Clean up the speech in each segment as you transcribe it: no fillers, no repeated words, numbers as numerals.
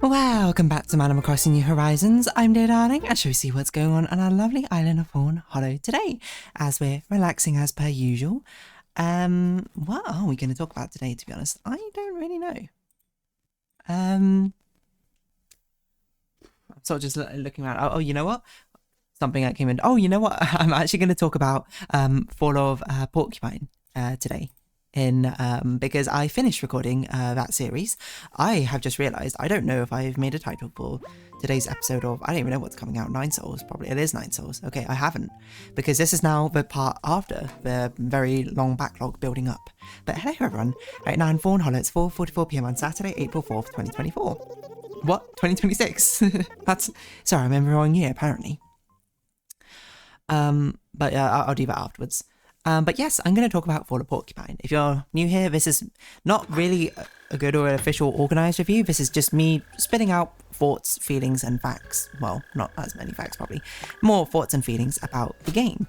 Welcome back to Animal Crossing New Horizons. I'm dazzling, and shall we see what's going on our lovely island of Fawnhallow today, as we're relaxing as per usual. What are we going to talk about today, to be honest? I don't really know. I'm sort of just looking around. Oh, you know what? Something that came in. Oh, you know what? I'm actually going to talk about Fall of Porcupine today. Because I finished recording that series. I have just realised I don't know if I've made a title for today's episode of, I don't even know what's coming out, 9 Souls, probably. It is 9 Souls. Okay, I haven't, because this is now the part after the very long backlog building up. But hello everyone, right now in Fawnhallow, it's 4:44 PM on Saturday, April 4th, 2024. What? 2026? That's, sorry, I'm in the wrong year, apparently. But I'll do that afterwards. But yes, I'm going to talk about Fall of Porcupine. If you're new here, this is not really a good or official organised review. This is just me spitting out thoughts, feelings and facts. Well, not as many facts probably. More thoughts and feelings about the game.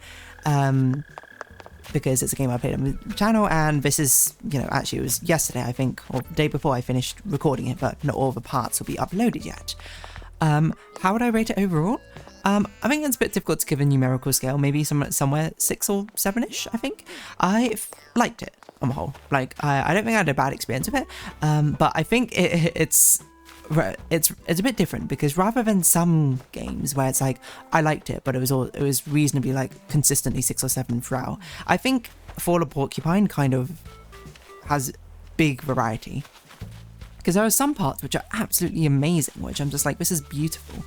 Because it's a game I played on the channel, and this is, actually it was yesterday, I think, or the day before I finished recording it, but not all the parts will be uploaded yet. How would I rate it overall? I think it's a bit difficult to give a numerical scale, maybe somewhere 6 or 7-ish, I think. I liked it on the whole. Like, I don't think I had a bad experience with it, but I think it's a bit different, because rather than some games where it's like, I liked it, but it was reasonably like consistently 6 or 7 throughout, I think Fall of Porcupine kind of has big variety. Because there are some parts which are absolutely amazing, which I'm just like, this is beautiful,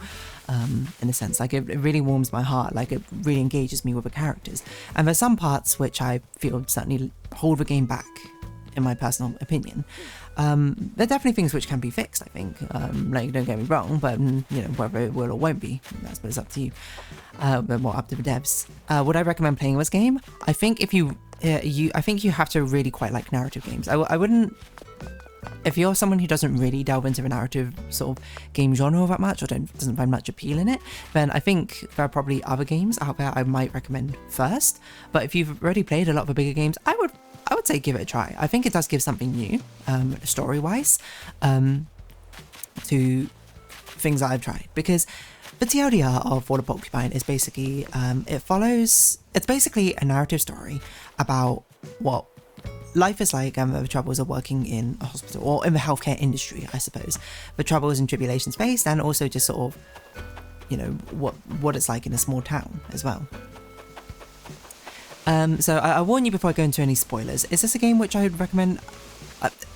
in a sense. Like, it really warms my heart, like, it really engages me with the characters. And there's some parts which I feel certainly hold the game back, in my personal opinion. There are definitely things which can be fixed, I think. Like, don't get me wrong, but, whether it will or won't be, I suppose it's up to you. But more up to the devs. Would I recommend playing this game? I think if I think you have to really quite like narrative games. I wouldn't. If you're someone who doesn't really delve into the narrative sort of game genre that much, or doesn't find much appeal in it, then I think there are probably other games out there I might recommend first. But if you've already played a lot of the bigger games, I would say give it a try. I think it does give something new, story-wise, to things that I've tried. Because the TLDR of Fall of Porcupine is basically, it's basically a narrative story about what life is like, and the troubles of working in a hospital, or in the healthcare industry, I suppose. The troubles and tribulations faced, and also just sort of, what it's like in a small town as well. So I warn you before I go into any spoilers. Is this a game which I would recommend?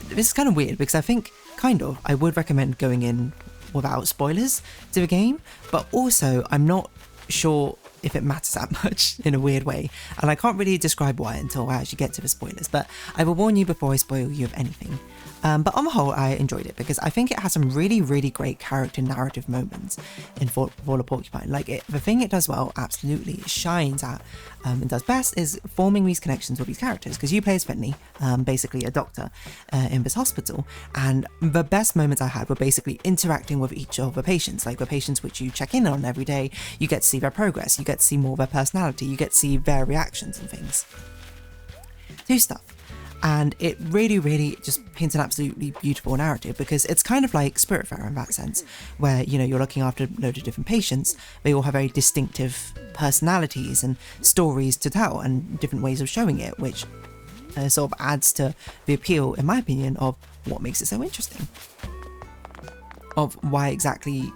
This is kind of weird, because I think, I would recommend going in without spoilers to the game, but also I'm not sure if it matters that much, in a weird way, and I can't really describe why until I actually get to the spoilers, but I will warn you before I spoil you of anything. But on the whole, I enjoyed it, because I think it has some really, really great character narrative moments in Fall of Porcupine. Like, the thing it does well, absolutely, it shines at, and does best, is forming these connections with these characters, because you play as Finley, basically a doctor in this hospital, and the best moments I had were basically interacting with each of the patients, like the patients which you check in on every day. You get to see their progress, you get to see more of their personality, you get to see their reactions and things. Do stuff. And it really, really just paints an absolutely beautiful narrative, because it's kind of like Spiritfarer in that sense, where, you're looking after a load of different patients. They all have very distinctive personalities and stories to tell, and different ways of showing it, which sort of adds to the appeal, in my opinion, of what makes it so interesting. Of why exactly,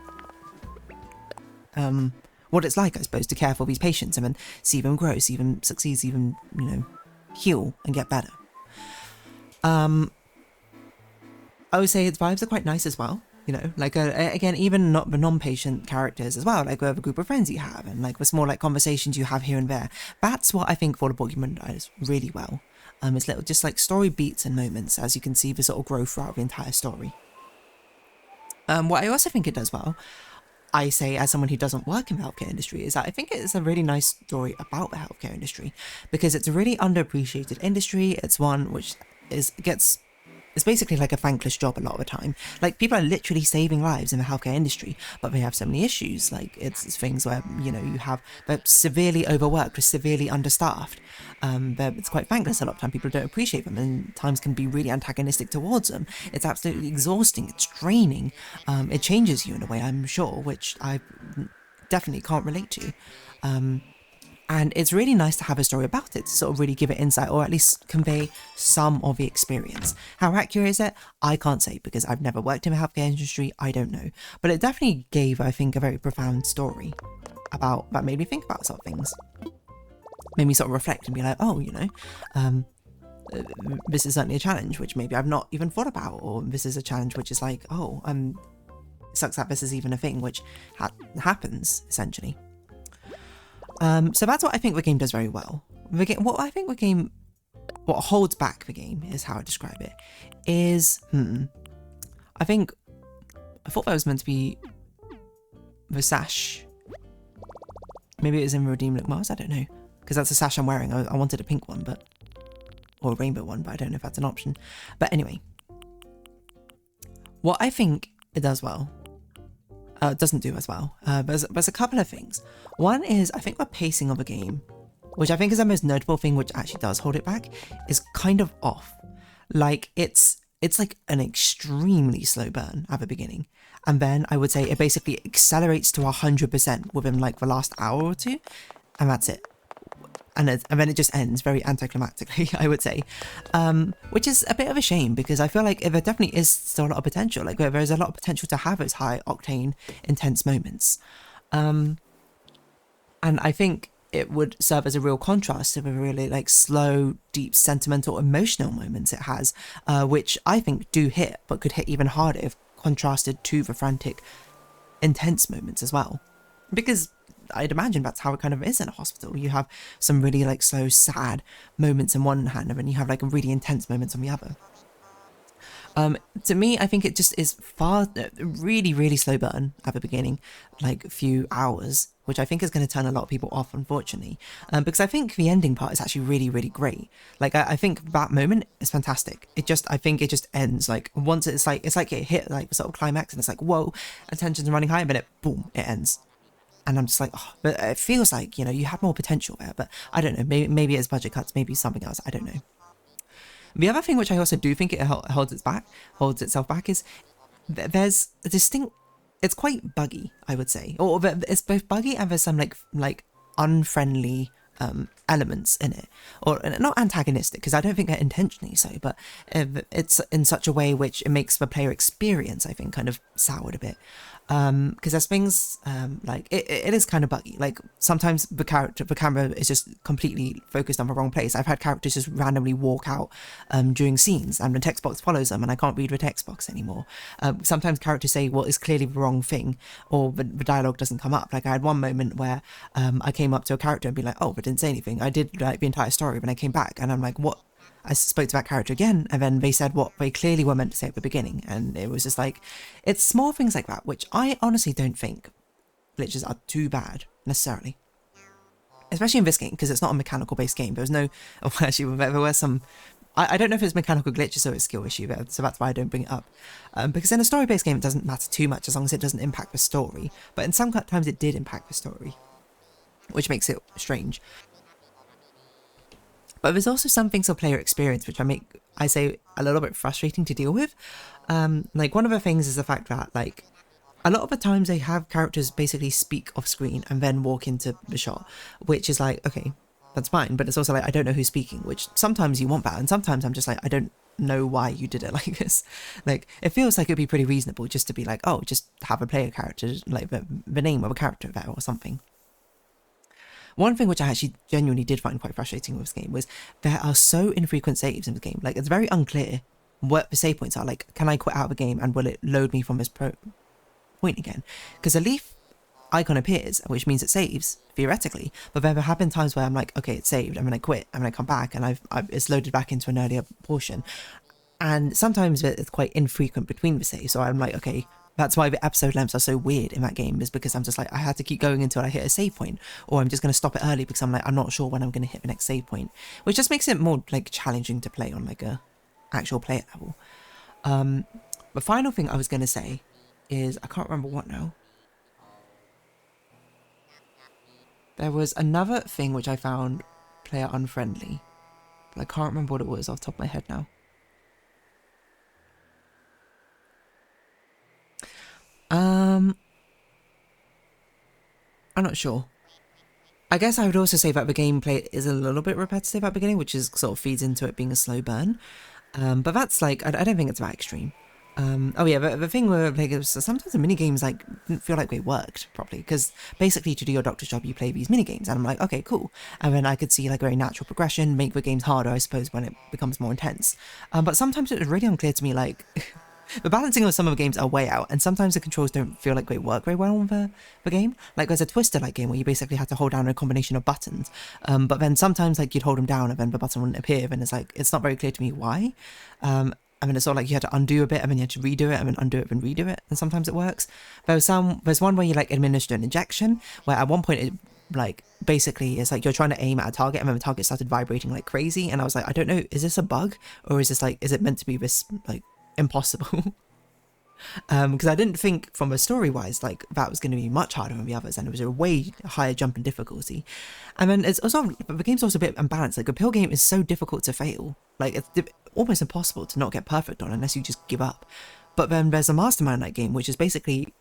what it's like, I suppose, to care for these patients, and then see them grow, see them succeed, see them, heal and get better. I would say its vibes are quite nice as well, like, again, even not the non-patient characters as well, like the group of friends you have, and like the small like conversations you have here and there. That's what I think Fall of Porcupine does really well. It's little just like story beats and moments, as you can see the sort of growth throughout the entire story. What I also think it does well, I say as someone who doesn't work in the healthcare industry, is that I think it's a really nice story about the healthcare industry, because it's a really underappreciated industry. It's one which gets it's basically like a thankless job a lot of the time. Like, people are literally saving lives in the healthcare industry, but they have so many issues. Like, it's things where, you know, they're severely overworked or severely understaffed. It's quite thankless a lot of time. People don't appreciate them, and times can be really antagonistic towards them. It's absolutely exhausting. It's draining. It changes you in a way, I'm sure, which I definitely can't relate to. And it's really nice to have a story about it, to sort of really give it insight, or at least convey some of the experience. How accurate is it? I can't say, because I've never worked in the healthcare industry, I don't know. But it definitely gave, I think, a very profound story that made me think about sort of things. Made me sort of reflect and be like, oh, you know, this is certainly a challenge which maybe I've not even thought about, or this is a challenge which is like, oh, sucks that this is even a thing which happens, essentially. So that's what I think the game does very well. What holds back the game is how I describe it. I thought that was meant to be the sash. Maybe it was in Redeem Look Mars, I don't know. Because that's the sash I'm wearing. I wanted a pink one, or a rainbow one, but I don't know if that's an option. But anyway, what I think it does well, doesn't do as well. There's a couple of things. One is, I think the pacing of the game, which I think is the most notable thing which actually does hold it back, is kind of off. Like, it's like an extremely slow burn at the beginning. And then I would say it basically accelerates to 100% within like the last hour or two. And that's it. And then it just ends very anticlimactically, I would say, which is a bit of a shame, because I feel like there definitely is still a lot of potential. Like, there's a lot of potential to have those high octane, intense moments, and I think it would serve as a real contrast to the really like slow, deep, sentimental, emotional moments it has, which I think do hit, but could hit even harder if contrasted to the frantic, intense moments as well, because I'd imagine that's how it kind of is in a hospital. You have some really like slow, sad moments in one hand, and then you have like really intense moments on the other. To me, I think it just is really, really slow burn at the beginning, like a few hours, which I think is going to turn a lot of people off, unfortunately, because I think the ending part is actually really, really great. Like, I think that moment is fantastic. I think it just ends like once it's like it hit like the sort of climax, and it's like, whoa, and tensions are running high, and then boom, it ends. And I'm just like, oh, but it feels like, you know, you had more potential there, but I don't know, maybe it's budget cuts, maybe something else, I don't know. The other thing which I also do think it holds itself back is there's a distinct, it's quite buggy, I would say, or it's both buggy and there's some like unfriendly elements in it, or not antagonistic, because I don't think they're intentionally so, but it's in such a way which it makes the player experience, I think, kind of soured a bit. Because there's things like it is kind of buggy. Like, sometimes the camera is just completely focused on the wrong place. I've had characters just randomly walk out during scenes, and the text box follows them, and I can't read the text box anymore. Sometimes characters say what is clearly the wrong thing, or the dialogue doesn't come up. Like, I had one moment where I came up to a character and be like, oh, but didn't say anything. I did like the entire story when I came back, and I'm like, what? I spoke to that character again, and then they said what they clearly were meant to say at the beginning, and it was just like, it's small things like that, which I honestly don't think glitches are too bad, necessarily. Especially in this game, because it's not a mechanical-based game. There was no, oh, actually, there were some, I don't know if it's mechanical glitches or it's a skill issue, so that's why I don't bring it up. Because in a story-based game, it doesn't matter too much, as long as it doesn't impact the story, but in some times it did impact the story, which makes it strange. But there's also some things of player experience which I say a little bit frustrating to deal with. Like, one of the things is the fact that, like, a lot of the times they have characters basically speak off screen and then walk into the shot, which is like, okay, that's fine, but it's also like, I don't know who's speaking, which sometimes you want that, and sometimes I'm just like, I don't know why you did it like this. Like, it feels like it'd be pretty reasonable just to be like, oh, just have a player character, like the name of a character there or something. One thing which I actually genuinely did find quite frustrating with this game was there are so infrequent saves in the game. Like, it's very unclear what the save points are. Like, can I quit out of the game and will it load me from this point again? Because a leaf icon appears, which means it saves, theoretically. But there have been times where I'm like, okay, it's saved, and then I quit, and then I come back, and it's loaded back into an earlier portion. And sometimes it's quite infrequent between the saves, so I'm like, okay, that's why the episode lengths are so weird in that game, is because I'm just like, I had to keep going until I hit a save point, or I'm just going to stop it early because I'm like, I'm not sure when I'm going to hit the next save point, which just makes it more like challenging to play on like a actual player level. The final thing I was going to say is, I can't remember what now. There was another thing which I found player unfriendly, but I can't remember what it was off the top of my head now. I'm not sure. I guess I would also say that the gameplay is a little bit repetitive at the beginning, which is sort of feeds into it being a slow burn. But that's like, I don't think it's that extreme. Oh yeah, the thing where like, sometimes the mini games like didn't feel like they worked properly, because basically to do your doctor's job you play these mini games, and I'm like, okay, cool. And then I could see like a very natural progression, make the games harder, I suppose, when it becomes more intense. But sometimes it was really unclear to me, like the balancing of some of the games are way out, and sometimes the controls don't feel like they work very well on the game. Like there's a Twister-like game where you basically have to hold down a combination of buttons, but then sometimes like you'd hold them down and then the button wouldn't appear, and it's like, it's not very clear to me why. I mean, it's sort of like you had to undo a bit and then you had to redo it and then undo it and redo it, and sometimes it works. There's one where you like administer an injection, where at one point it like basically it's like you're trying to aim at a target and then the target started vibrating like crazy, and I was like, I don't know, is this a bug or is this like, is it meant to be this like impossible? Because I didn't think from a story wise like that was going to be much harder than the others, and it was a way higher jump in difficulty. And then it's also, the game's also a bit unbalanced. Like a pill game is so difficult to fail, like it's almost impossible to not get perfect on unless you just give up. But then there's a mastermind like game, which is basically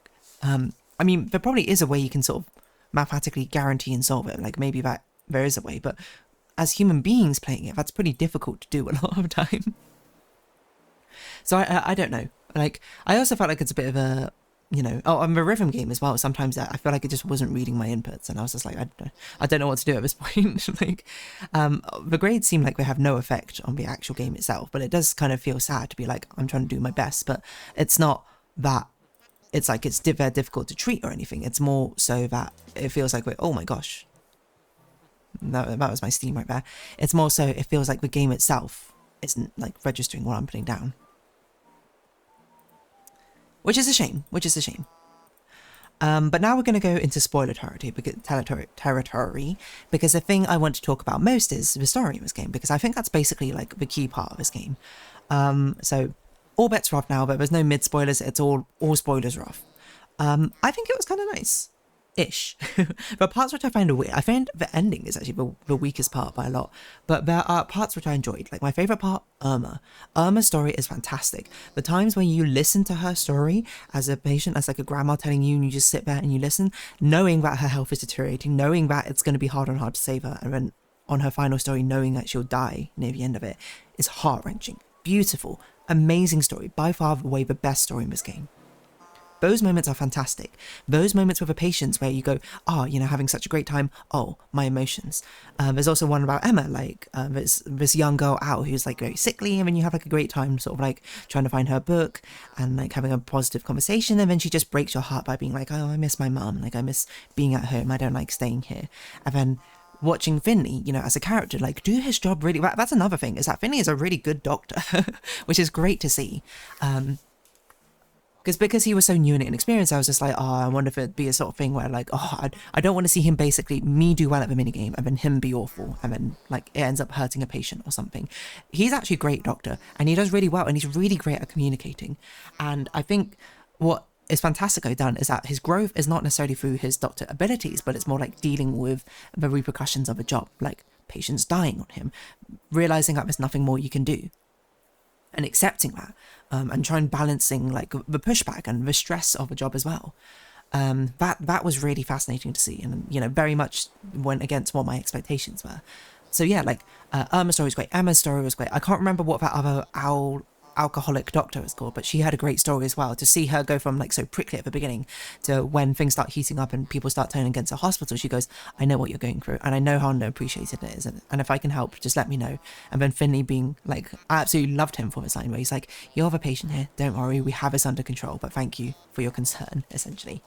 I mean, there probably is a way you can sort of mathematically guarantee and solve it, like maybe that there is a way, but as human beings playing it, that's pretty difficult to do a lot of the time. So I don't know. Like, I also felt like it's a bit of a, you know, oh, I'm a rhythm game as well. Sometimes I feel like it just wasn't reading my inputs, and I was just like, I don't know what to do at this point. Like, the grades seem like they have no effect on the actual game itself, but it does kind of feel sad to be like, I'm trying to do my best, but it's not that it's like it's very difficult to treat or anything. It's more so that it feels like, oh my gosh, that was my Steam right there. It's more so it feels like the game itself isn't like registering what I'm putting down. Which is a shame, But now we're going to go into spoiler territory, because the thing I want to talk about most is the story of this game, because I think that's basically like the key part of this game. So all bets are off now, but there's no mid spoilers, it's all spoilers are off. I think it was kind of nice. Ish. The parts which I find weird, I find the ending is actually the weakest part by a lot, but there are parts which I enjoyed. Like my favorite part, Irma's story is fantastic. The times when you listen to her story as a patient, as like a grandma telling you, and you just sit there and you listen, knowing that her health is deteriorating, knowing that it's going to be hard to save her, and then on her final story knowing that she'll die near the end of it, is heart-wrenching. Beautiful, amazing story, by far the best story in this game. Those moments are fantastic. Those moments with a patience where you go, oh, you know, having such a great time, oh, my emotions. There's also one about Emma, like this young girl out who's like very sickly, and then you have like a great time sort of like trying to find her book and like having a positive conversation, and then she just breaks your heart by being like, oh, I miss my mum, like I miss being at home, I don't like staying here. And then watching Finley, you know, as a character, like do his job really. That's another thing, is that Finley is a really good doctor, which is great to see. Because he was so new and inexperienced, I was just like, oh, I wonder if it'd be a sort of thing where like, oh, I don't want to see him basically me do well at the minigame and then him be awful and then like it ends up hurting a patient or something. He's actually a great doctor and he does really well and he's really great at communicating. And I think what is fantastically done is that his growth is not necessarily through his doctor abilities, but it's more like dealing with the repercussions of a job, like patients dying on him, realizing that there's nothing more you can do. And accepting that, and trying balancing like the pushback and the stress of a job as well. That was really fascinating to see, and you know, very much went against what my expectations were. So yeah, like Irma's story was great, Emma's story was great. I can't remember what that other alcoholic doctor was called, but she had a great story as well. To see her go from like so prickly at the beginning to when things start heating up and people start turning against the hospital, she goes, I know what you're going through and I know how underappreciated it is, and if I can help, just let me know. And then Finley being like, I absolutely loved him for his line where he's like, you're the patient here, don't worry, we have this under control, but thank you for your concern, essentially.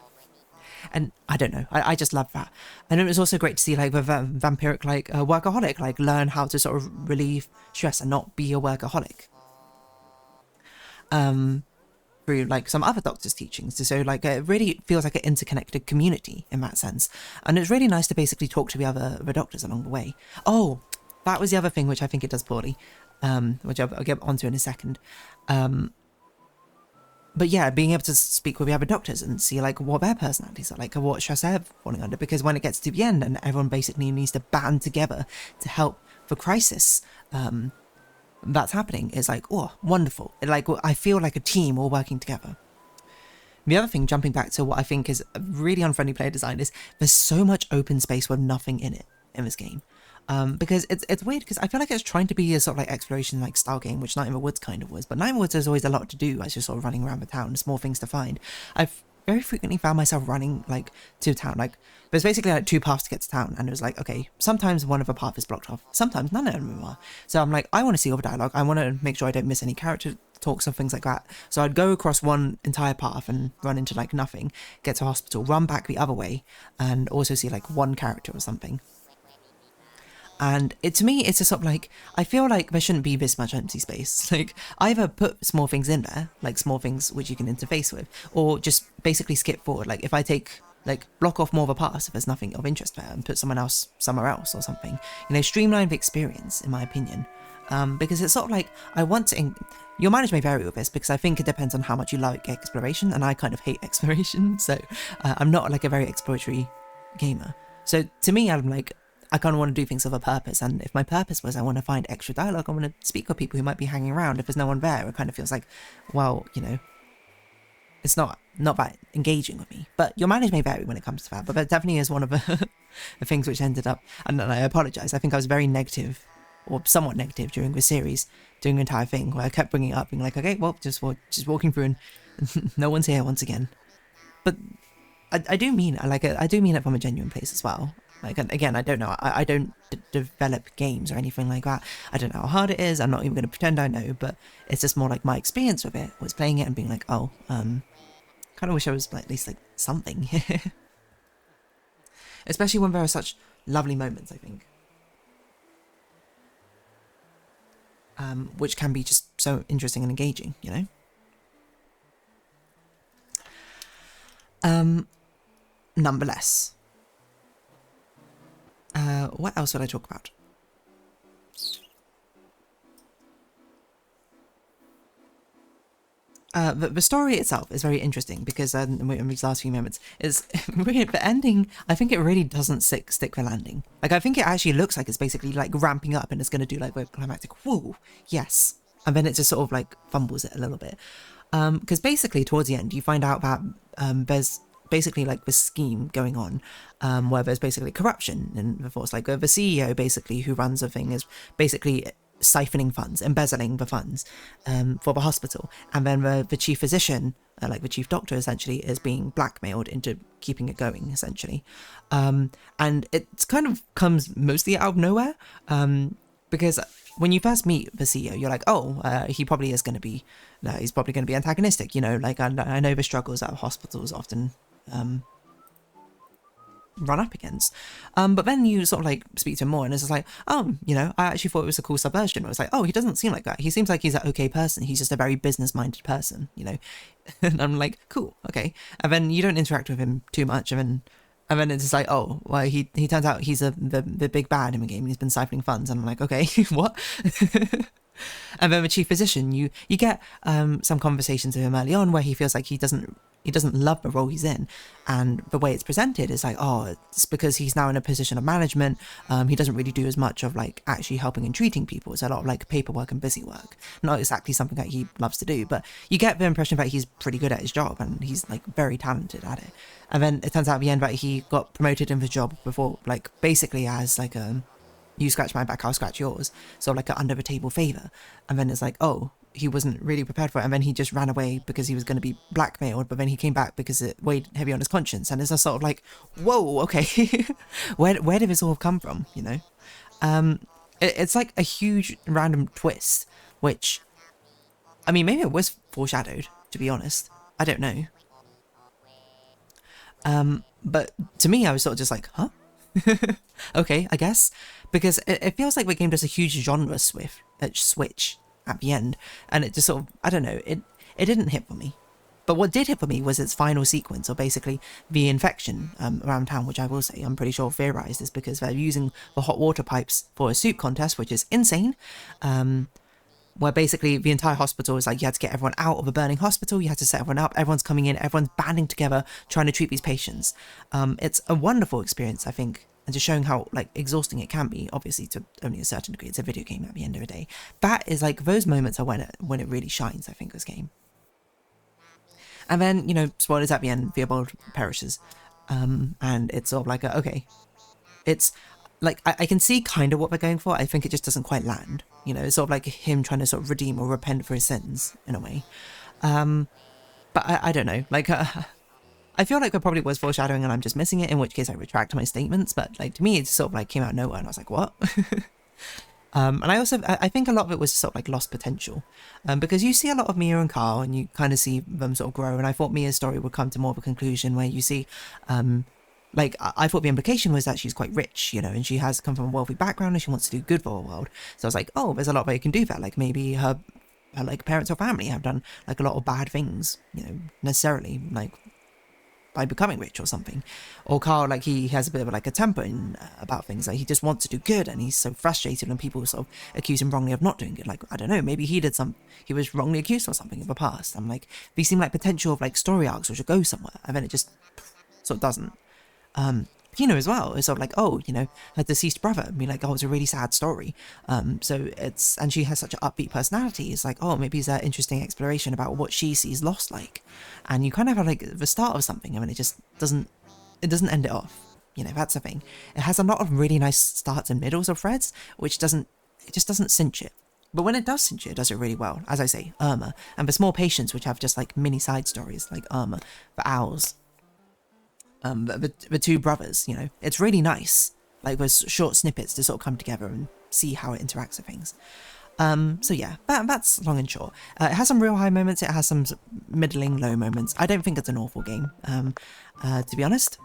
And I don't know, I just love that. And it was also great to see like the vampiric like workaholic like learn how to sort of relieve stress and not be a workaholic. Through like some other doctors' teachings. So like it really feels like an interconnected community in that sense, and it's really nice to basically talk to the other doctors along the way. Oh, that was the other thing which I think it does poorly, which I'll get onto in a second. but yeah, being able to speak with the other doctors and see like what their personalities are like, or what stress they're falling under, because when it gets to the end and everyone basically needs to band together to help the crisis that's happening, it's like, oh, wonderful. Like, I feel like a team all working together. The other thing, jumping back to what I think is a really unfriendly player design, is there's so much open space with nothing in it in this game. Because it's weird, because I feel like it's trying to be a sort of like exploration like style game, which Night in the Woods kind of was, but Night in the Woods there's always a lot to do as you're sort of running around the town, small things to find. I've very frequently found myself running like to town, like there's basically like 2 paths to get to town, and it was like, okay, sometimes one of the path is blocked off, sometimes none of them are. So I'm like, I want to see all the dialogue, I want to make sure I don't miss any character talks or things like that. So I'd go across one entire path and run into like nothing, get to hospital, run back the other way, and also see like one character or something. And to me, it's just sort of like, I feel like there shouldn't be this much empty space. Like, either put small things in there, like small things which you can interface with, or just basically skip forward. Like, if I take, like, block off more of a path if there's nothing of interest there and put someone else somewhere else or something. You know, streamline the experience, in my opinion. Because it's sort of like, I want to... Your mileage may vary with this, because I think it depends on how much you like exploration, and I kind of hate exploration, so I'm not like a very exploratory gamer. So to me, I'm like, I kind of want to do things with a purpose, and if my purpose was I want to find extra dialogue, I want to speak with people who might be hanging around. If there's no one there, it kind of feels like, well, you know, it's not that engaging with me. But your mileage may vary when it comes to that, but that definitely is one of the things which ended up, and I apologise, I think I was very negative, or somewhat negative, during the series, during the entire thing, where I kept bringing it up, being like, okay, well, just walking through and no one's here once again. But I do mean it, like, I do mean it from a genuine place as well. Like, again, I don't know, I don't develop games or anything like that. I don't know how hard it is, I'm not even going to pretend I know, but it's just more like my experience with it was playing it and being like, oh, kind of wish I was like, at least like something. Especially when there are such lovely moments, I think. Which can be just so interesting and engaging, you know? Nonetheless. What else would I talk about? The story itself is very interesting, because in these last few moments is really, the ending, I think it really doesn't stick the landing. Like, I think it actually looks like it's basically like ramping up and it's going to do like the climactic, whoa, yes. And then it just sort of like fumbles it a little bit. Because basically towards the end you find out that there's basically like this scheme going on, where there's basically corruption in the force. Like the CEO basically who runs the thing is basically siphoning funds, embezzling the funds for the hospital, and then the chief physician, like the chief doctor essentially, is being blackmailed into keeping it going essentially. And it kind of comes mostly out of nowhere, because when you first meet the CEO, you're like, oh, he probably is going to be, he's probably going to be antagonistic, you know, like I know the struggles that hospitals often run up against, but then you sort of like speak to him more and it's just like, oh, you know, I actually thought it was a cool subversion. It was like, oh, he doesn't seem like that, he seems like he's an okay person, he's just a very business minded person, you know. And I'm like, cool, okay. And then you don't interact with him too much, and then it's just like, oh, well, he turns out he's the big bad in the game and he's been siphoning funds, and I'm like, okay, what? And then the chief physician, you get some conversations with him early on where he feels like he doesn't love the role he's in, and the way it's presented is like, oh, it's because he's now in a position of management, he doesn't really do as much of like actually helping and treating people. It's a lot of like paperwork and busy work, not exactly something that he loves to do, but you get the impression that he's pretty good at his job and he's like very talented at it. And then it turns out at the end that he got promoted in his job before, like basically as like you scratch my back, I'll scratch yours, so like an under the table favour. And then it's like, oh, he wasn't really prepared for it, and then he just ran away because he was going to be blackmailed, but then he came back because it weighed heavy on his conscience. And it's just sort of like, whoa, okay. where did this all come from, you know? It's like a huge random twist, which, I mean, maybe it was foreshadowed, to be honest, I don't know. But to me, I was sort of just like, huh? Okay, I guess, because it feels like the game does a huge genre switch at the end, and it just sort of, I don't know, it didn't hit for me. But what did hit for me was its final sequence, or basically the infection around town, which I will say I'm pretty sure theorized is because they're using the hot water pipes for a soup contest, which is insane. where basically the entire hospital is like, you had to get everyone out of a burning hospital, you had to set everyone up, everyone's coming in, everyone's banding together, trying to treat these patients. It's a wonderful experience, I think, and just showing how like exhausting it can be, obviously to only a certain degree. It's a video game at the end of the day. That is like, those moments are when it really shines, I think, this game. And then, you know, spoilers at the end, Theobald perishes. And it's sort of like, okay, it's like, I can see kind of what they're going for. I think it just doesn't quite land. You know, it's sort of like him trying to sort of redeem or repent for his sins, in a way. But I don't know, like, I feel like there probably was foreshadowing and I'm just missing it, in which case I retract my statements. But like, to me, it sort of like came out of nowhere and I was like, what? And I think a lot of it was sort of like lost potential, because you see a lot of Mia and Carl and you kind of see them sort of grow. And I thought Mia's story would come to more of a conclusion where you see, like, I thought the implication was that she's quite rich, you know, and she has come from a wealthy background and she wants to do good for the world. So I was like, oh, there's a lot where you can do that. Like maybe her like parents or family have done like a lot of bad things, you know, necessarily like by becoming rich or something. Or Carl, like he has a bit of like a temper about things, like he just wants to do good and he's so frustrated when people sort of accuse him wrongly of not doing good. Like, I don't know, maybe he was wrongly accused or something in the past. I'm like, these seem like potential of like story arcs which should go somewhere, and then it just sort of doesn't. Pino as well is sort of like, oh, you know, her deceased brother, and be like, oh, it's a really sad story. So it's, and she has such an upbeat personality. It's like, oh, maybe it's an interesting exploration about what she sees lost like. And you kind of have like the start of something, I mean, it just doesn't end it off. You know, that's the thing. It has a lot of really nice starts and middles of threads, which just doesn't cinch it. But when it does cinch it does it really well. As I say, Irma, and the small patients which have just like mini side stories, like Irma, the owls, the two brothers, you know, it's really nice, like those short snippets to sort of come together and see how it interacts with things. So yeah, that's long and short. It has some real high moments, it has some middling low moments. I don't think it's an awful game, to be honest,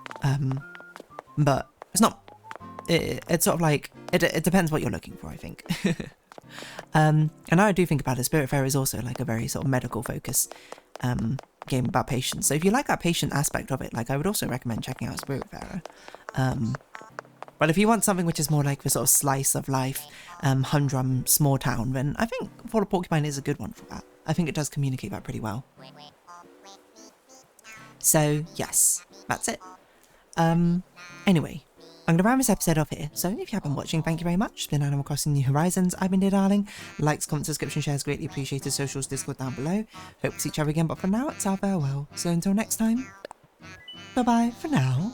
but it's not, it's sort of like, it depends what you're looking for, I think. And now I do think about it, Spiritfarer is also like a very sort of medical focus game about patients. So if you like that patient aspect of it, like I would also recommend checking out Spiritfarer. But if you want something which is more like the sort of slice of life, humdrum small town, then I think Fall of Porcupine is a good one for that. I think it does communicate that pretty well. So yes, that's it. Anyway, I'm going to round this episode off here, so if you have been watching, thank you very much. It's been Animal Crossing New Horizons. I've been dear darling. Likes, comments, subscription, shares, greatly appreciated. Socials, Discord down below. Hope to see each other again, but for now, it's our farewell. So until next time, bye-bye for now.